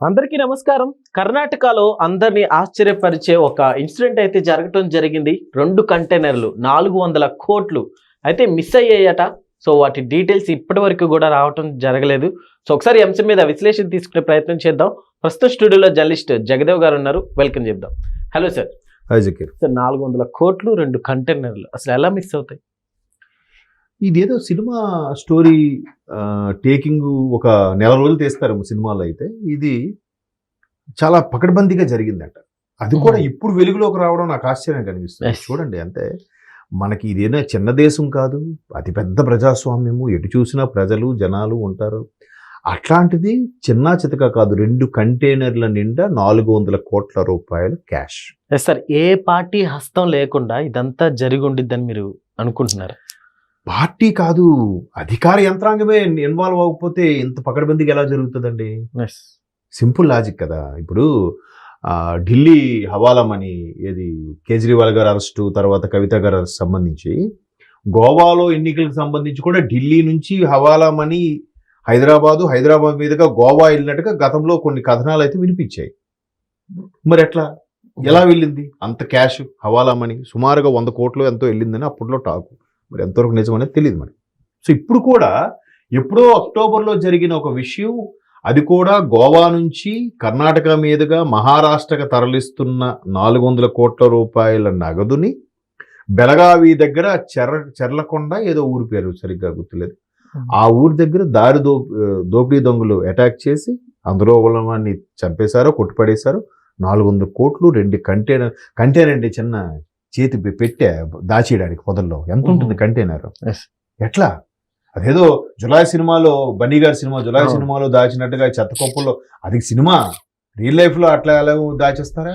అందరికీ నమస్కారం. కర్ణాటకలో అందరినీ ఆశ్చర్యపరిచే ఒక ఇన్సిడెంట్ అయితే జరగటం జరిగింది. 2 కంటైనర్లు 400 కోట్లు అయితే మిస్ అయ్యాయట. సో వాటి డీటెయిల్స్ ఇప్పటి వరకు కూడా రావటం జరగలేదు. సో ఒకసారి ఈ అంశం మీద విశ్లేషణ తీసుకునే ప్రయత్నం చేద్దాం. ప్రస్తుతం స్టూడియోలో జర్నలిస్ట్ జగదేవ్ గారు ఉన్నారు. వెల్కమ్ చెప్దాం. Hello sir. Hi Zakir. Sir 400 కోట్లు 2 కంటైనర్లు అసలు ఎలా మిస్ అవుతాయి? ఇదేదో సినిమా స్టోరీ టేకింగ్ ఒక నెల రోజులు తీస్తారు సినిమాలో. అయితే ఇది చాలా పకడ్బందీగా జరిగిందట. అది కూడా ఇప్పుడు వెలుగులోకి రావడం నాకు ఆశ్చర్యం కనిపిస్తుంది. చూడండి, అంటే మనకి ఇదేదో చిన్న దేశం కాదు, అతిపెద్ద ప్రజాస్వామ్యము, ఎటు చూసినా ప్రజలు జనాలు ఉంటారు. అట్లాంటిది చిన్న చితక కాదు, 2 కంటైనర్ల నిండా 400 కోట్ల రూపాయలు క్యాష్. సార్, ఏ పార్టీ హస్తం లేకుండా ఇదంతా జరిగి ఉండిద్దని మీరు అనుకుంటున్నారు? పార్టీ కాదు, అధికార యంత్రాంగమే ఇన్వాల్వ్ అవ్వకపోతే ఇంత పకడ్బందీగా ఎలా జరుగుతుందండి? సింపుల్ లాజిక్ కదా. ఇప్పుడు ఢిల్లీ హవాలా మనీ, ఏది కేజ్రీవాల్ గారు అరెస్టు, తర్వాత కవిత గారు అరెస్ట్ సంబంధించి గోవాలో ఎన్నికలకు సంబంధించి కూడా ఢిల్లీ నుంచి హవాలా మనీ హైదరాబాద్ మీదుగా గోవా వెళ్ళినట్టుగా గతంలో కొన్ని కథనాలు అయితే వినిపించాయి. మరి ఎలా వెళ్ళింది అంత క్యాష్? హవాలా మనీ సుమారుగా 100 కోట్లు ఎంతో వెళ్ళిందని అప్పట్లో టాకు. మరి ఎంతవరకు నిజం అనేది తెలియదు మరి. సో ఇప్పుడు కూడా ఎప్పుడో అక్టోబర్లో జరిగిన ఒక విషయం, అది కూడా గోవా నుంచి కర్ణాటక మీదుగా మహారాష్ట్రకు తరలిస్తున్న 400 కోట్ల రూపాయల నగదుని బెళగావి దగ్గర చెర్లకొండ ఏదో ఊరి పేరు సరిగ్గా గుర్తులేదు, ఆ ఊరి దగ్గర దోపిడీ దొంగలు అటాక్ చేసి అందులో వాళ్ళని చంపేశారో కొట్టుపడేశారో. 400 కోట్లు 2 కంటైనర్ అంటే చిన్న చేతి పెట్టే దాచేయడానికి పొదల్లో ఎంత ఉంటుంది కంటైనర్? ఎట్లా? అదేదో జులాయి సినిమాలో బన్నీ గారి సినిమాలో దాచినట్టుగా చెత్తకొప్పల్లో, అది సినిమా. రియల్ లైఫ్ లో అట్లా ఎలా దాచేస్తారా?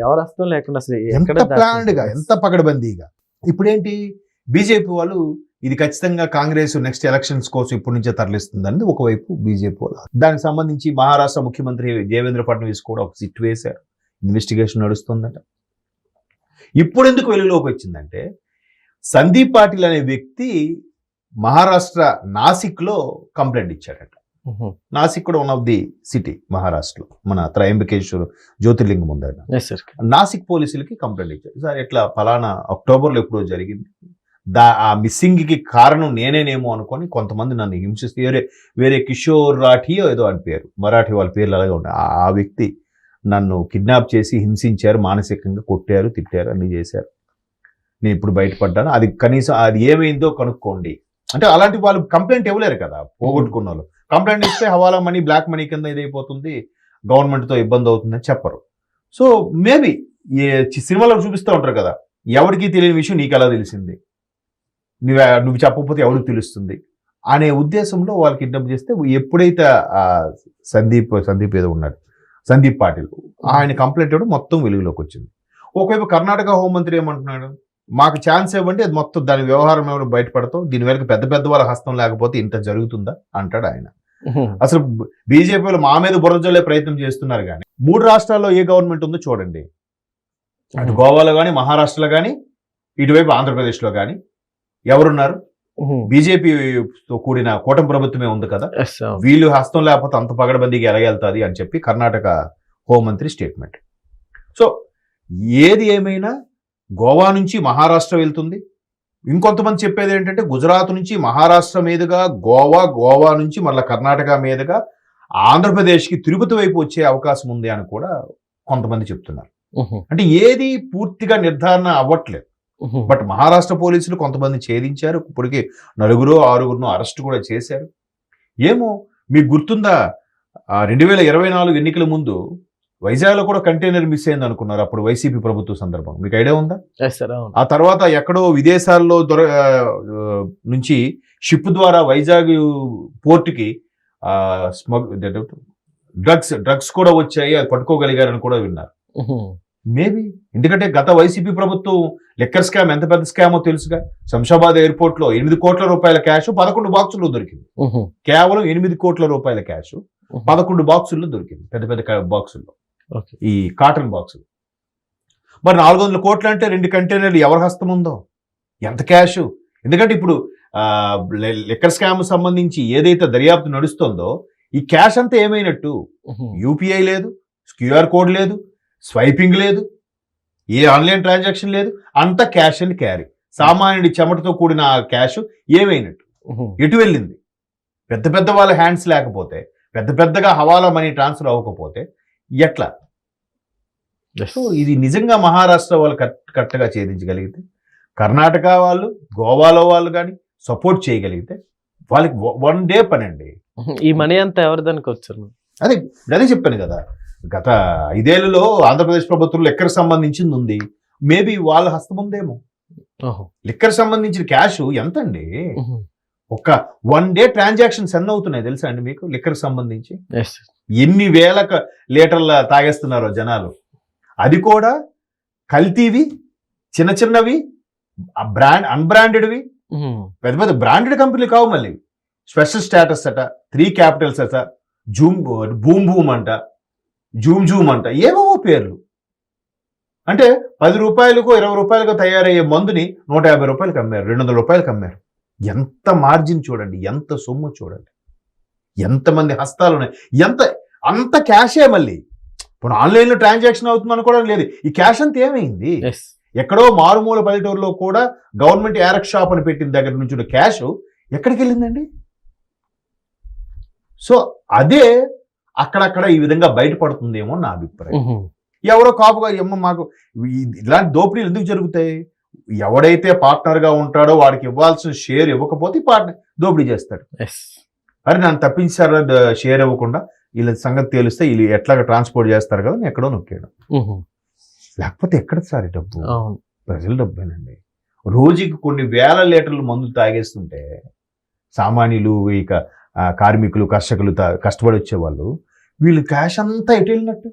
ఎవరు వస్తాం లేకుండా ఎంత ప్లాన్డ్ గా, ఎంత పకడ్బందీగా. ఇప్పుడేంటి, బీజేపీ వాళ్ళు ఇది ఖచ్చితంగా కాంగ్రెస్ నెక్స్ట్ ఎలక్షన్స్ కోసం ఇప్పటి నుంచే తరలిస్తుందని ఒకవైపు బీజేపీ వాళ్ళు. దానికి సంబంధించి మహారాష్ట్ర ముఖ్యమంత్రి దేవేంద్ర ఫడ్నవీస్ కూడా ఒక సిట్ వేశారు, ఇన్వెస్టిగేషన్ నడుస్తుందట. ఇప్పుడు ఎందుకు వెలుగులోకి వచ్చిందంటే, సందీప్ పాటిల్ అనే వ్యక్తి మహారాష్ట్ర నాసిక్లో కంప్లైంట్ ఇచ్చాడట. నాసిక్ కూడా వన్ ఆఫ్ ది సిటీ మహారాష్ట్రలో, మన త్రయంబకేశ్వర్ జ్యోతిర్లింగం ఉందట. నాసిక్ పోలీసులకి కంప్లైంట్ ఇచ్చాడు. సార్, ఇట్లా ఫలానా అక్టోబర్లో ఎప్పుడో జరిగింది, ఆ మిస్సింగ్కి కారణం నేనేనేమో అనుకొని కొంతమంది నన్ను హింసిస్తే, వేరే కిషోర్ రాఠీ ఏదో అని పేరు, మరాఠీ వాళ్ళ పేర్లు అలాగే ఉంటాయి, ఆ వ్యక్తి నన్ను కిడ్నాప్ చేసి హింసించారు, మానసికంగా కొట్టారు, తిట్టారు, అన్నీ చేశారు. నేను ఇప్పుడు బయటపడ్డాను, అది కనీసం అది ఏమైందో కనుక్కోండి అంటే. అలాంటి వాళ్ళు కంప్లైంట్ ఇవ్వలేరు కదా, పోగొట్టుకున్న వాళ్ళు. కంప్లైంట్ ఇస్తే హవాలా మనీ, బ్లాక్ మనీ కింద ఇదైపోతుంది, గవర్నమెంట్తో ఇబ్బంది అవుతుందని చెప్పరు. సో మేబీ సినిమాలో చూపిస్తూ ఉంటారు కదా, ఎవరికి తెలియని విషయం నీకు ఎలా తెలిసింది, నువ్వు చెప్పకపోతే ఎవరికి తెలుస్తుంది అనే ఉద్దేశంలో వాళ్ళు కిడ్నాప్ చేస్తే, ఎప్పుడైతే సందీప్ ఏదో ఉన్నాడు, సందీప్ పాటిల్, ఆయన కంప్లైంట్ ఇవ్వడం మొత్తం వెలుగులోకి వచ్చింది. ఒకవైపు కర్ణాటక హోంమంత్రి ఏమంటున్నాడు, మాకు ఛాన్స్ ఇవ్వండి, అది మొత్తం దాని వ్యవహారం ఎవరు బయటపడతాం, దీని వెనక పెద్ద వాళ్ళ హస్తం లేకపోతే ఇంత జరుగుతుందా అంటాడు ఆయన. అసలు బీజేపీలో మా మీద బురజల్లే ప్రయత్నం చేస్తున్నారు. కానీ 3 రాష్ట్రాల్లో ఏ గవర్నమెంట్ ఉందో చూడండి, అటు గోవాలో కానీ, మహారాష్ట్రలో కానీ, ఇటువైపు ఆంధ్రప్రదేశ్లో కానీ ఎవరున్నారు? బీజేపీతో కూడిన కూటమి ప్రభుత్వమే ఉంది కదా. వీళ్ళు హస్తం లేకపోతే అంత పగడబందీగా ఎలాగెళ్తుంది అని చెప్పి కర్ణాటక హోంమంత్రి స్టేట్మెంట్. సో ఏది ఏమైనా గోవా నుంచి మహారాష్ట్ర వెళ్తుంది. ఇంకొంతమంది చెప్పేది ఏంటంటే, గుజరాత్ నుంచి మహారాష్ట్ర మీదుగా గోవా నుంచి మళ్ళీ కర్ణాటక మీదుగా ఆంధ్రప్రదేశ్కి తిరుపతి వైపు వచ్చే అవకాశం ఉంది అని కూడా కొంతమంది చెప్తున్నారు. అంటే ఏది పూర్తిగా నిర్ధారణ అవ్వట్లేదు. బట్ మహారాష్ట్ర పోలీసులు కొంతమంది ఛేదించారు, ఇప్పటికే 4-6 అరెస్ట్ కూడా చేశారు. ఏమో మీకు గుర్తుందా, 2024 ఎన్నికల ముందు వైజాగ్లో కూడా కంటైనర్ మిస్ అయింది అనుకున్నారు అప్పుడు వైసీపీ ప్రభుత్వ సందర్భం, మీకు ఐడియా ఉందా? ఆ తర్వాత ఎక్కడో విదేశాల్లో నుంచి షిప్ ద్వారా వైజాగ్ పోర్టుకి డ్రగ్స్ కూడా వచ్చాయి, అది పట్టుకోగలిగారని కూడా విన్నారు. మేబీ ఎందుకంటే గత వైసీపీ ప్రభుత్వం లిక్కర్ స్కామ్ ఎంత పెద్ద స్కామో తెలుసుగా. శంషాబాద్ ఎయిర్పోర్ట్ లో 8 కోట్ల రూపాయల క్యాష్ 11 బాక్సుల్లో దొరికింది. కేవలం 8 కోట్ల రూపాయల క్యాష్ 11 బాక్సుల్లో దొరికింది, పెద్ద బాక్సుల్లో, ఈ కాటన్ బాక్సులు. మరి 400 కోట్లు అంటే 2 కంటైనర్లు ఎవరి హస్తం ఉందో, ఎంత క్యాష్? ఎందుకంటే ఇప్పుడు లిక్కర్ స్కామ్ సంబంధించి ఏదైతే దర్యాప్తు నడుస్తుందో ఈ క్యాష్ అంతా ఏమైనట్టు? యూపీఐ లేదు, క్యూఆర్ కోడ్ లేదు, స్వైపింగ్ లేదు, ఏ ఆన్లైన్ ట్రాన్సాక్షన్ లేదు, అంతా క్యాష్ అండ్ క్యారీ. సామాన్యుడి చెమటతో కూడిన ఆ క్యాష్ ఏమైనట్టు? ఎటు వెళ్ళింది? పెద్ద పెద్ద వాళ్ళ హ్యాండ్స్ లేకపోతే, పెద్ద పెద్దగా హవాలా మనీ ట్రాన్స్ఫర్ అవ్వకపోతే ఎట్లా? సో ఇది నిజంగా మహారాష్ట్ర వాళ్ళు కరెక్ట్గా ఛేదించగలిగితే, కర్ణాటక వాళ్ళు, గోవాలో వాళ్ళు కానీ సపోర్ట్ చేయగలిగితే వాళ్ళకి వన్ డే పని అండి. ఈ మనీ అంతా ఎవరిదానికి వచ్చారు? అదే చెప్పాను కదా, గత 5 ఏళ్లలో ఆంధ్రప్రదేశ్ ప్రభుత్వంలో లిక్కర్ సంబంధించింది ఉంది. మేబీ వాళ్ళ హస్తం ఉందేమో. లిక్కర్ సంబంధించిన క్యాష్ ఎంత అండి? ఒక వన్ డే ట్రాన్సాక్షన్స్ ఎన్ని అవుతున్నాయి తెలుసా అండి మీకు? లిక్కర్ సంబంధించి ఎన్ని వేల లీటర్ల తాగేస్తున్నారో జనాలు. అది కూడా కల్తీవి, చిన్న చిన్నవి, అన్బ్రాండెడ్వి. పెద్ద పెద్ద బ్రాండెడ్ కంపెనీలు కావు. మళ్ళీ స్పెషల్ స్టేటస్ అట, 3 క్యాపిటల్స్ అట, బూమ్ బూమ్ అంట, జూమ్ అంట, ఏవేవో పేర్లు. అంటే 10 రూపాయలకు 20 రూపాయలకు తయారయ్యే మందుని 150 రూపాయలకు అమ్మారు, 200 రూపాయలకు అమ్మారు. ఎంత మార్జిన్ చూడండి, ఎంత సొమ్ము చూడండి, ఎంతమంది హస్తాలు ఉన్నాయి, అంత క్యాషే. మళ్ళీ ఇప్పుడు ఆన్లైన్లో ట్రాన్సాక్షన్ అవుతుంది అనుకోవడం లేదు. ఈ క్యాష్ అంతా ఏమైంది? ఎక్కడో మారుమూల పల్లెటూరులో కూడా గవర్నమెంట్ యారక్ షాప్ అని పెట్టిన దగ్గర నుంచి ఉన్న క్యాష్ ఎక్కడికి వెళ్ళిందండి? సో అదే అక్కడక్కడ ఈ విధంగా బయటపడుతుందేమో నా అభిప్రాయం. ఎవరో కాపుగా మాకు ఇలాంటి దోపిడీలు ఎందుకు జరుగుతాయి? ఎవడైతే పార్ట్నర్గా ఉంటాడో వాడికి ఇవ్వాల్సిన షేర్ ఇవ్వకపోతే పార్ట్నర్ దోపిడీ చేస్తాడు. అరే నన్ను తప్పించారు షేర్ ఇవ్వకుండా, వీళ్ళ సంగతి తెలిస్తే వీళ్ళు ఎట్లాగా ట్రాన్స్పోర్ట్ చేస్తారు కదా, ఎక్కడో నొక్కాడు. లేకపోతే ఎక్కడ సార్ డబ్బు? ప్రజల డబ్బేనండి. రోజుకి కొన్ని వేల లీటర్లు మందులు తాగేస్తుంటే సామాన్యులు, ఇక కార్మికులు, కర్షకులు, కష్టపడి వచ్చేవాళ్ళు, వీళ్ళు క్యాష్ అంతా ఎటు వెళ్ళినట్టు?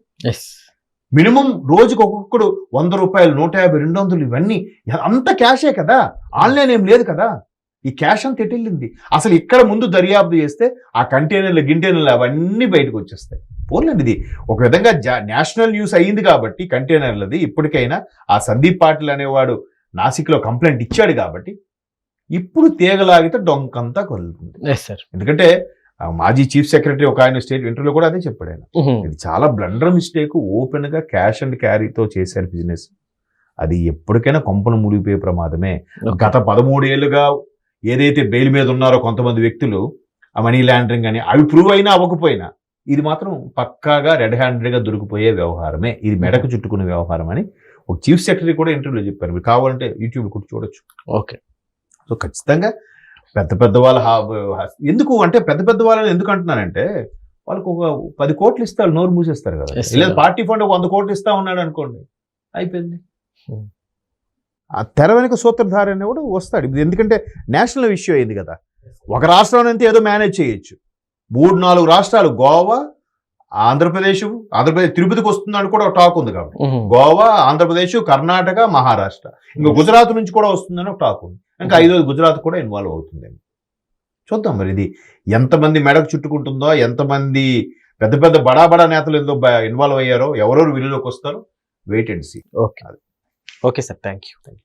మినిమం రోజుకి ఒక్కొక్కడు 100 రూపాయలు, 150, 200, ఇవన్నీ అంత క్యాషే కదా. ఆన్లైన్ ఏం లేదు కదా. ఈ క్యాష్ అంతా ఎటు వెళ్ళింది? అసలు ఇక్కడ ముందు దర్యాప్తు చేస్తే ఆ కంటైనర్లు అవన్నీ బయటకు వచ్చేస్తాయి. పోలేండి, ఇది ఒక విధంగా నేషనల్ న్యూస్ అయ్యింది కాబట్టి కంటైనర్లది. ఇప్పటికైనా ఆ సందీప్ పాటిల్ అనేవాడు నాసిక్లో కంప్లైంట్ ఇచ్చాడు కాబట్టి ఇప్పుడు తీగలాగితే డొంకంతా కదులుతుంది. ఎందుకంటే మాజీ చీఫ్ సెక్రటరీ ఒక ఆయన స్టేట్ ఇంటర్వ్యూలో కూడా అదే చెప్పాడు. ఆయన ఇది చాలా బ్లండర్ మిస్టేక్. ఓపెన్ గా క్యాష్ అండ్ క్యారీతో చేశారు బిజినెస్. అది ఎప్పటికైనా కొంపను మునిగిపోయే ప్రమాదమే. గత 13 ఏళ్లుగా ఏదైతే బెయిల్ మీద ఉన్నారో కొంతమంది వ్యక్తులు, ఆ మనీ లాండరింగ్ అని, అవి ప్రూవ్ అయినా అవ్వకపోయినా ఇది మాత్రం పక్కాగా రెడ్ హ్యాండెడ్ గా దొరికిపోయే వ్యవహారమే. ఇది మెడకు చుట్టుకునే వ్యవహారం అని ఒక చీఫ్ సెక్రటరీ కూడా ఇంటర్వ్యూలో చెప్పారు. మీరు కావాలంటే యూట్యూబ్ కూడా చూడొచ్చు. ఓకే. సో ఖచ్చితంగా పెద్ద పెద్ద వాళ్ళ ఎందుకు అంటే పెద్ద పెద్ద వాళ్ళని ఎందుకు అంటున్నానంటే, వాళ్ళకు ఒక 10 కోట్లు ఇస్తారు, నోరు మూసేస్తారు కదా. లేదా పార్టీ ఫండ్ 100 కోట్లు ఇస్తా ఉన్నాడు అనుకోండి, అయిపోయింది. ఆ తెర వెనుక సూత్రధారి అని కూడా వస్తాడు. ఇది ఎందుకంటే నేషనల్ ఇష్యూ అయింది కదా. ఒక రాష్ట్రం అయితే ఏదో మేనేజ్ చేయొచ్చు. 3-4 రాష్ట్రాలు, గోవా, ఆంధ్రప్రదేశ్ తిరుపతికి వస్తుందని కూడా ఒక టాక్ ఉంది కాబట్టి, గోవా, ఆంధ్రప్రదేశ్, కర్ణాటక, మహారాష్ట్ర, ఇంకా గుజరాత్ నుంచి కూడా వస్తుందని ఒక టాక్ ఉంది. ఇంకా 5వ గుజరాత్ కూడా ఇన్వాల్వ్ అవుతుందేమో. చూద్దాం మరి ఇది ఎంతమంది మెడకు చుట్టుకుంటుందో, ఎంతమంది పెద్ద పెద్ద బడా నేతలు ఎంతో ఇన్వాల్వ్ అయ్యారో, ఎవరెవరు విలువలోకి వస్తారో, wait and see. Okay sir, thank you.